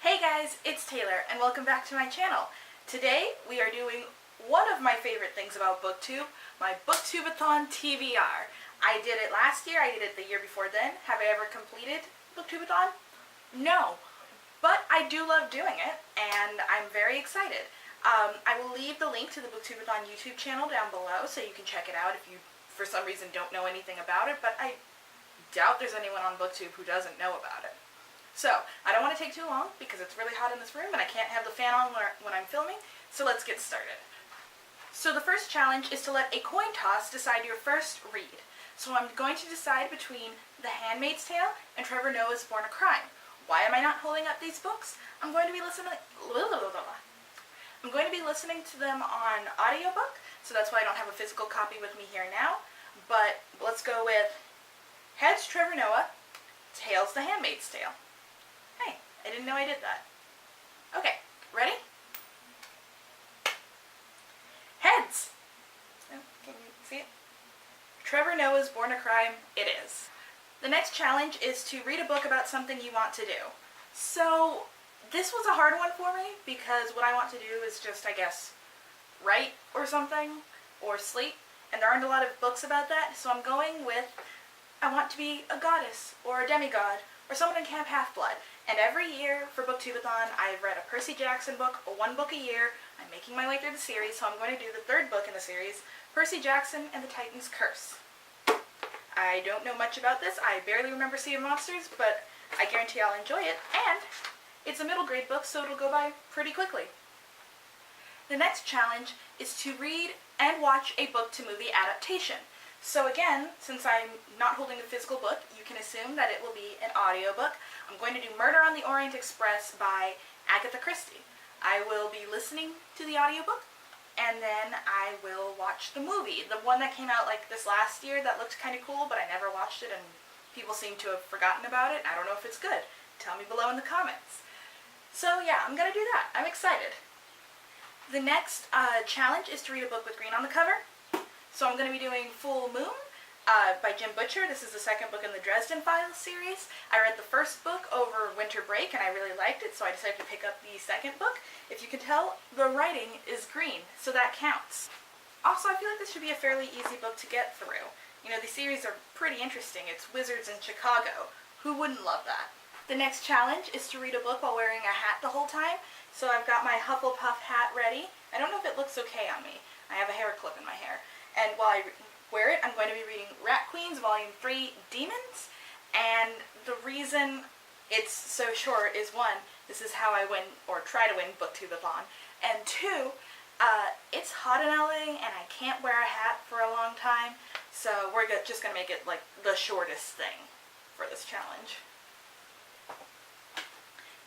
Hey guys, it's Taylor and welcome back to my channel. Today we are doing one of my favorite things about Booktube, my Booktube-A-Thon TBR. I did it last year, I did it the year before then. Have I ever completed Booktube-A-Thon? No, but I do love doing it and I'm very excited. I will leave the link to the Booktube-A-Thon YouTube channel down below so you can check it out if you for some reason don't know anything about it, but I doubt there's anyone on Booktube who doesn't know about it. So, I don't want to take too long because it's really hot in this room and I can't have the fan on when I'm filming, so let's get started. So the first challenge is to let a coin toss decide your first read. So I'm going to decide between The Handmaid's Tale and Trevor Noah's Born a Crime. Why am I not holding up these books? I'm going to be listening to them on audiobook, so that's why I don't have a physical copy with me here now. But let's go with Heads Trevor Noah, Tails The Handmaid's Tale. Hey, I didn't know I did that. Okay, ready? Heads! Oh, can you see it? Trevor Noah's Born a Crime, it is. The next challenge is to read a book about something you want to do. So, this was a hard one for me because what I want to do is just, I guess, write or something, or sleep, and there aren't a lot of books about that, so I'm going with I want to be a goddess, or a demigod, or someone in Camp Half-Blood. And every year for Booktube-A-Thon, I've read a Percy Jackson book, one book a year. I'm making my way through the series, so I'm going to do the third book in the series, Percy Jackson and the Titan's Curse. I don't know much about this. I barely remember Sea of Monsters, but I guarantee I'll enjoy it. And it's a middle grade book, so it'll go by pretty quickly. The next challenge is to read and watch a book-to-movie adaptation. So again, since I'm not holding a physical book, you can assume that it will be an audiobook. I'm going to do Murder on the Orient Express by Agatha Christie. I will be listening to the audiobook, and then I will watch the movie. The one that came out like this last year that looked kind of cool, but I never watched it and people seem to have forgotten about it. I don't know if it's good. Tell me below in the comments. So yeah, I'm going to do that. I'm excited. The next challenge is to read a book with green on the cover. So I'm going to be doing Full Moon by Jim Butcher. This is the second book in the Dresden Files series. I read the first book over winter break and I really liked it, so I decided to pick up the second book. If you can tell, the writing is green, so that counts. Also, I feel like this should be a fairly easy book to get through. You know, the series are pretty interesting. It's wizards in Chicago. Who wouldn't love that? The next challenge is to read a book while wearing a hat the whole time. So I've got my Hufflepuff hat ready. I don't know if it looks okay on me. I have a hair clip in my hair. And while I wear it, I'm going to be reading Rat Queens, Volume 3, Demons. And the reason it's so short is, one, this is how I win, or try to win, Booktube-A-Thon. And two, it's hot in LA and I can't wear a hat for a long time. So we're just going to make it like the shortest thing for this challenge.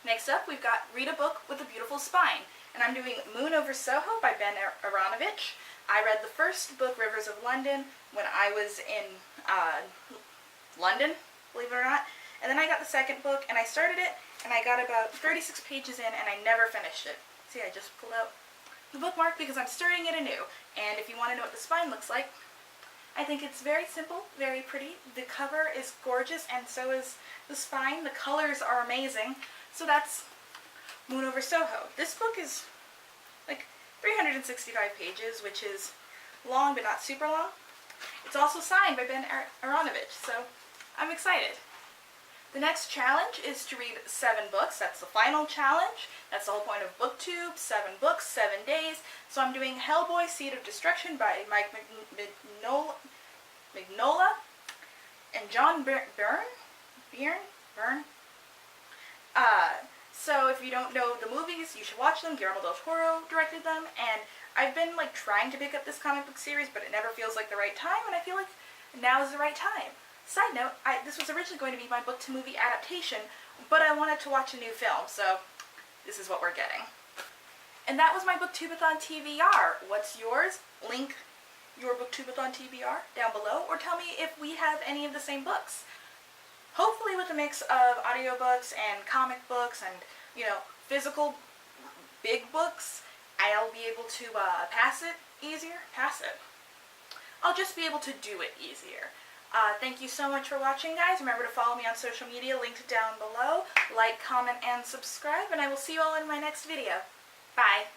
Next up, we've got Read a Book with a Beautiful Spine. And I'm doing Moon Over Soho by Ben Aronovich. I read the first book, Rivers of London, when I was in London, believe it or not. And then I got the second book, and I started it, and I got about 36 pages in, and I never finished it. See, I just pulled out the bookmark because I'm starting it anew. And if you want to know what the spine looks like, I think it's very simple, very pretty. The cover is gorgeous, and so is the spine. The colors are amazing. So that's Moon Over Soho. This book is like 365 pages, which is long but not super long. It's also signed by Ben Aronovich, so I'm excited. The next challenge is to read 7 books. That's the final challenge. That's the whole point of Booktube. 7 books, 7 days. So I'm doing Hellboy, Seed of Destruction by Mike Mignola and John Byrne. So if you don't know the movies, you should watch them. Guillermo del Toro directed them, and I've been like trying to pick up this comic book series, but it never feels like the right time, and I feel like now is the right time. Side note, this was originally going to be my book-to-movie adaptation, but I wanted to watch a new film, so this is what we're getting. And that was my Booktube-A-Thon TBR. What's yours? Link your Booktube-A-Thon TBR down below, or tell me if we have any of the same books. Hopefully with a mix of audiobooks and comic books and, you know, physical big books, I'll be able to pass it easier. I'll just be able to do it easier. Thank you so much for watching, guys. Remember to follow me on social media, linked down below. Like, comment, and subscribe, and I will see you all in my next video. Bye!